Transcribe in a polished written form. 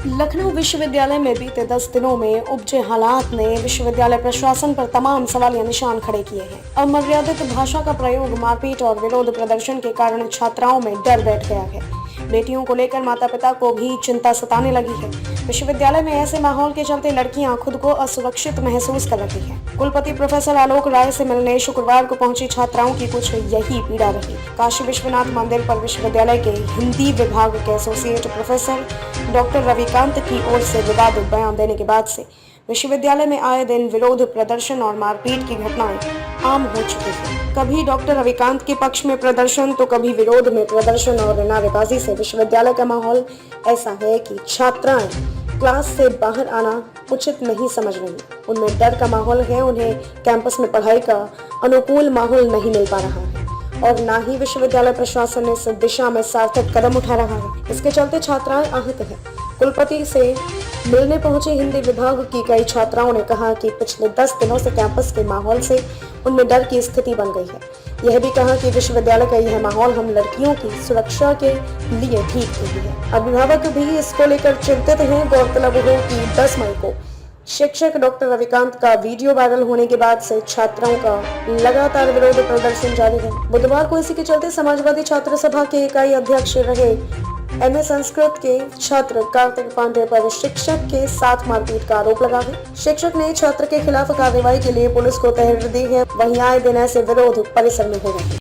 लखनऊ विश्वविद्यालय में बीते 10 दिनों में उपजे हालात ने विश्वविद्यालय प्रशासन पर तमाम सवालिया निशान खड़े किए हैं। अमर्यादित भाषा का प्रयोग, मारपीट और विरोध प्रदर्शन के कारण छात्राओं में डर बैठ गया है। बेटियों को लेकर माता पिता को भी चिंता सताने लगी है। विश्वविद्यालय में ऐसे माहौल के चलते लड़कियां खुद को असुरक्षित महसूस कर रही हैं। कुलपति प्रोफेसर आलोक राय से मिलने शुक्रवार को पहुंची छात्राओं की कुछ यही पीड़ा रही। काशी विश्वनाथ मंदिर पर विश्वविद्यालय के हिंदी विभाग के एसोसिएट प्रोफेसर डॉक्टर रविकांत की ओर से विवादित बयान देने के बाद से विश्वविद्यालय में आए दिन विरोध प्रदर्शन और मारपीट की घटनाएं आम हो चुकी हैं। कभी डॉक्टर रविकांत के पक्ष में प्रदर्शन तो कभी विरोध में प्रदर्शन और नारेबाजी से विश्वविद्यालय का माहौल ऐसा है कि छात्राएं क्लास से बाहर आना उचित नहीं समझ रही। उनमें डर का माहौल है। उन्हें कैंपस में पढ़ाई का अनुकूल माहौल नहीं मिल पा रहा है और न ही विश्वविद्यालय प्रशासन इस दिशा में सार्थक कदम उठा रहा है। इसके चलते छात्राएं आहत हैं। कुलपति से मिलने पहुंचे हिंदी विभाग की कई छात्राओं ने कहा कि पिछले 10 दिनों से कैंपस के माहौल से उनमें डर की स्थिति बन गई है। यह भी कहा कि विश्वविद्यालय का यह माहौल हम लड़कियों की सुरक्षा के लिए ठीक नहीं है। अभिभावक भी इसको लेकर चिंतित हैं। गौरतलब हो कि 10 मई को शिक्षक डॉक्टर रविकांत का वीडियो वायरल होने के बाद से छात्राओं का लगातार विरोध प्रदर्शन जारी है। बुधवार को इसी के चलते समाजवादी छात्र सभा के इकाई अध्यक्ष रहे एमए संस्कृत के छात्र कार्तिक पांडे पर शिक्षक के साथ मारपीट का आरोप लगा है। शिक्षक ने छात्र के खिलाफ कार्रवाई के लिए पुलिस को तहरीर दी है। वहीं आए दिन ऐसे विरोध परिसर में हो रहे हैं।